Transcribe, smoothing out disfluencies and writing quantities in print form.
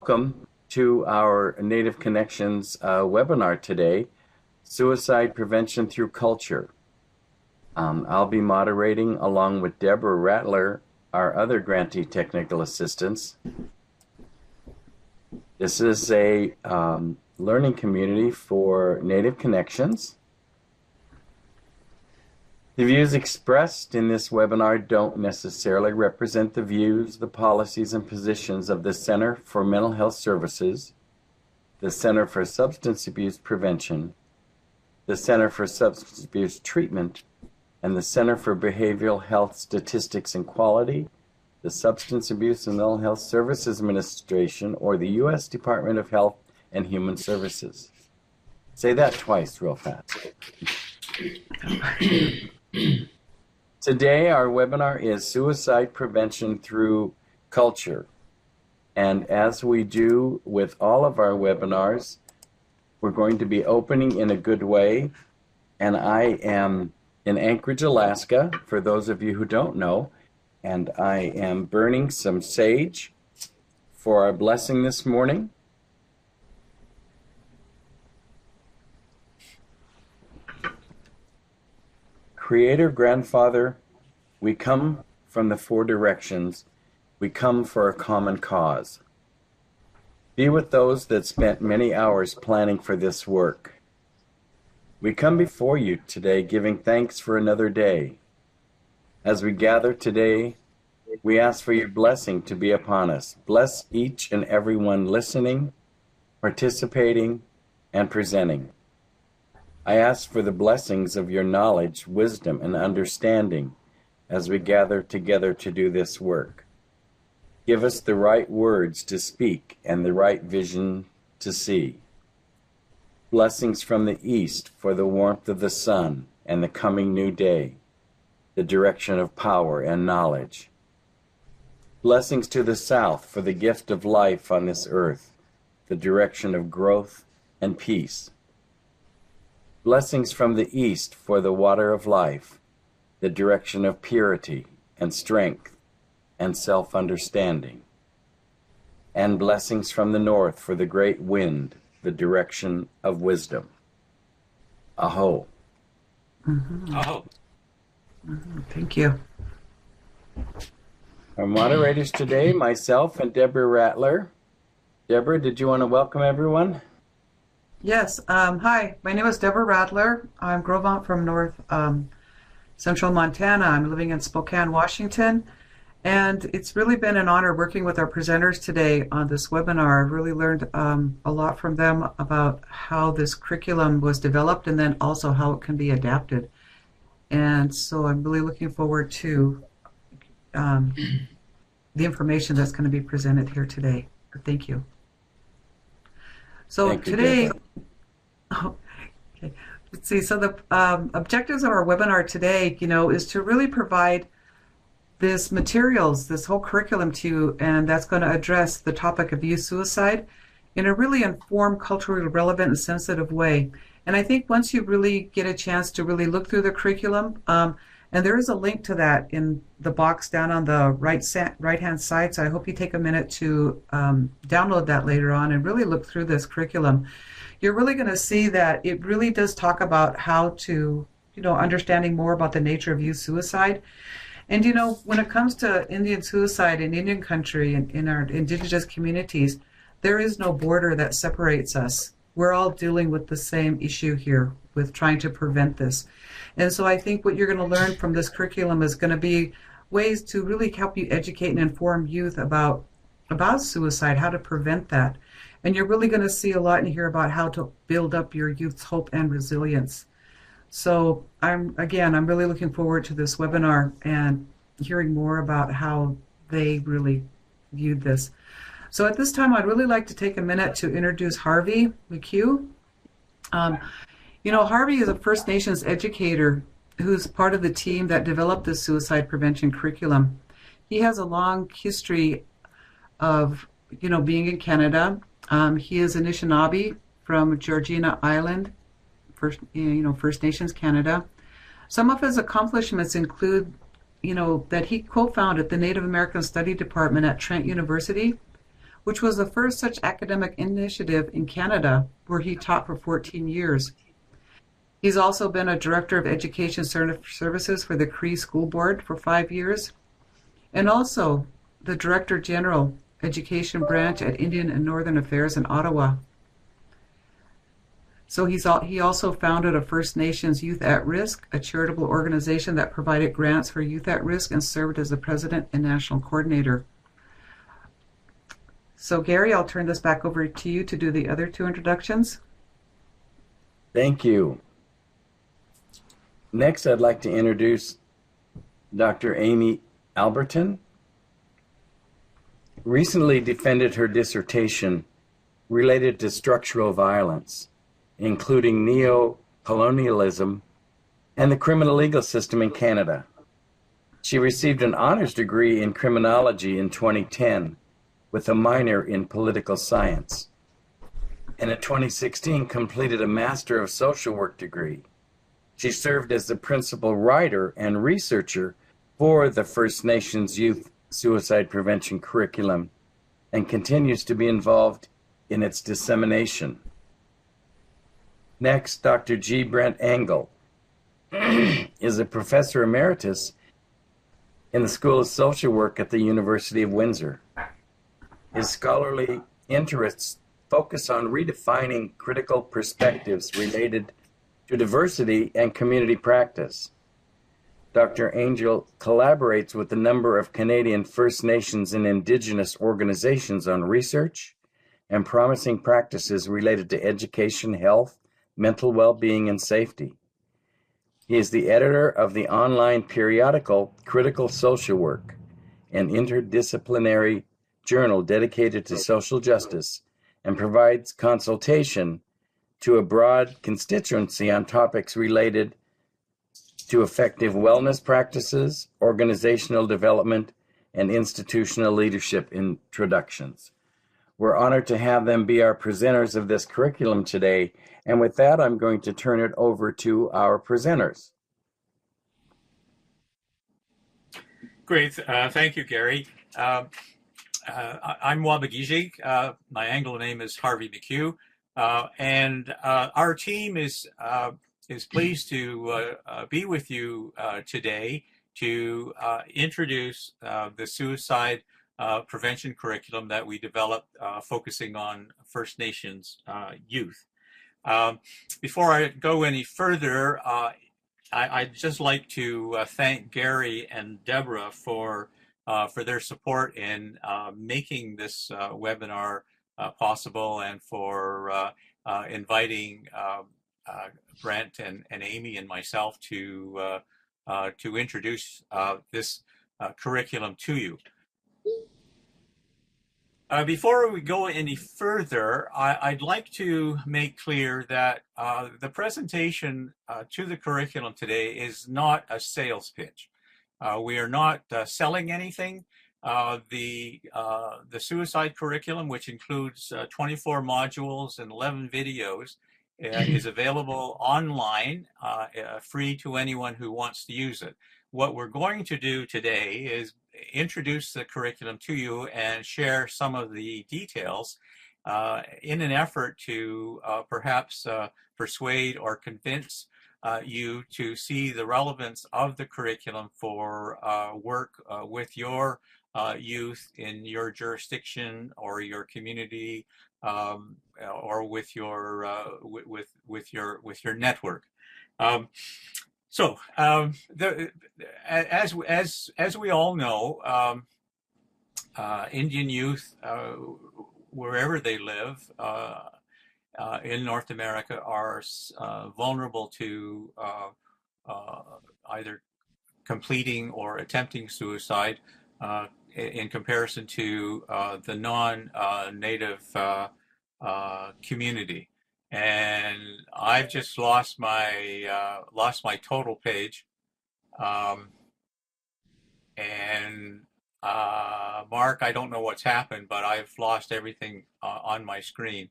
welcome to our Native Connections webinar today, Suicide Prevention Through Culture. I'll be moderating along with Deborah Rattler, our other grantee technical assistants. This is a learning community for Native Connections. The views expressed in this webinar don't necessarily represent the views, the policies, and positions of the Center for Mental Health Services, the Center for Substance Abuse Prevention, the Center for Substance Abuse Treatment, and the Center for Behavioral Health Statistics and Quality, the Substance Abuse and Mental Health Services Administration, or the U.S. Department of Health and Human Services. Say that twice real fast. Today, our webinar is Suicide Prevention Through Culture. And as we do with all of our webinars, we're going to be opening in a good way. And I am in Anchorage, Alaska, for those of you who don't know. And I am burning some sage for our blessing this morning. Creator, Grandfather, we come from the four directions. We come for a common cause. Be with those that spent many hours planning for this work. We come before you today giving thanks for another day. As we gather today, we ask for your blessing to be upon us. Bless each and every one listening, participating, and presenting. I ask for the blessings of your knowledge, wisdom, and understanding as we gather together to do this work. Give us the right words to speak and the right vision to see. Blessings from the east for the warmth of the sun and the coming new day, the direction of power and knowledge. Blessings to the south for the gift of life on this earth, the direction of growth and peace. Blessings from the east for the water of life, the direction of purity and strength and self-understanding. And blessings from the north for the great wind, the direction of wisdom. Aho. Mm-hmm. Aho. Mm-hmm. Thank you. Our moderators today, myself and Deborah Rattler. Deborah, did you want to welcome everyone? Yes. Hi, my name is Deborah Rattler. I'm Grovant from North Central Montana. I'm living in Spokane, Washington. And it's really been an honor working with our presenters today on this webinar. I've really learned a lot from them about how this curriculum was developed and then also how it can be adapted. And so I'm really looking forward to the information that's going to be presented here today. Thank you. So today, okay, let's see. So the objectives of our webinar today, is to really provide this materials, this whole curriculum to you, and that's going to address the topic of youth suicide in a really informed, culturally relevant, and sensitive way. And I think once you really get a chance to really look through the curriculum, and there is a link to that in the box down on the right-hand side, so I hope you take a minute to download that later on and really look through this curriculum. You're really going to see that it really does talk about how to, understanding more about the nature of youth suicide. And, when it comes to Indian suicide in Indian country and in our indigenous communities, there is no border that separates us. We're all dealing with the same issue here with trying to prevent this. And so I think what you're going to learn from this curriculum is going to be ways to really help you educate and inform youth about suicide, how to prevent that. And you're really going to see a lot and hear about how to build up your youth's hope and resilience. So I'm really looking forward to this webinar and hearing more about how they really viewed this. So at this time, I'd really like to take a minute to introduce Harvey Mchugh. Harvey is a First Nations educator who's part of the team that developed the suicide prevention curriculum. He has a long history of, being in Canada. He is Anishinaabe from Georgina Island, First Nations Canada. Some of his accomplishments include, that he co-founded the Native American Study Department at Trent University, which was the first such academic initiative in Canada, where he taught for 14 years. He's also been a Director of Education Services for the Cree School Board for 5 years, and also the Director General Education Branch at Indian and Northern Affairs in Ottawa. So he also founded a First Nations Youth at Risk, a charitable organization that provided grants for youth at risk, and served as the president and national coordinator. So Gary, I'll turn this back over to you to do the other two introductions. Thank you. Next, I'd like to introduce Dr. Amy Alberton. Recently defended her dissertation related to structural violence, including neo-colonialism and the criminal legal system in Canada. She received an honors degree in criminology in 2010 with a minor in political science, and in 2016 completed a Master of Social Work degree. She served as the principal writer and researcher for the First Nations Youth Suicide Prevention Curriculum and continues to be involved in its dissemination. Next, Dr. G Brent Engel is a professor emeritus in the School of Social Work at the University of Windsor. His scholarly interests focus on redefining critical perspectives related to diversity and community practice. Dr. Engel collaborates with a number of Canadian First Nations and Indigenous organizations on research and promising practices related to education, health, mental well-being, and safety. He is the editor of the online periodical Critical Social Work, an interdisciplinary journal dedicated to social justice, and provides consultation to a broad constituency on topics related to effective wellness practices, organizational development, and institutional leadership introductions. We're honored to have them be our presenters of this curriculum today, and with that, I'm going to turn it over to our presenters. Great, thank you, Gary. I'm Wabagiji. My Anglo name is Harvey Mchugh. And our team is pleased to be with you today to introduce the suicide prevention curriculum that we developed focusing on First Nations youth. Before I go any further, I'd just like to thank Gary and Deborah for their support in making this webinar possible, and for inviting Brent and Amy and myself to introduce this curriculum to you. Before we go any further, I'd like to make clear that the presentation to the curriculum today is not a sales pitch. We are not selling anything. The suicide curriculum, which includes 24 modules and 11 videos, is available online, free to anyone who wants to use it. What we're going to do today is introduce the curriculum to you and share some of the details in an effort to perhaps persuade or convince you to see the relevance of the curriculum for work with your youth in your jurisdiction or your community, or with your network. As we all know, Indian youth, wherever they live in North America, are vulnerable to either completing or attempting suicide in comparison to the non-native community. And I've just lost my total page, and Mark, I don't know what's happened, but I've lost everything on my screen.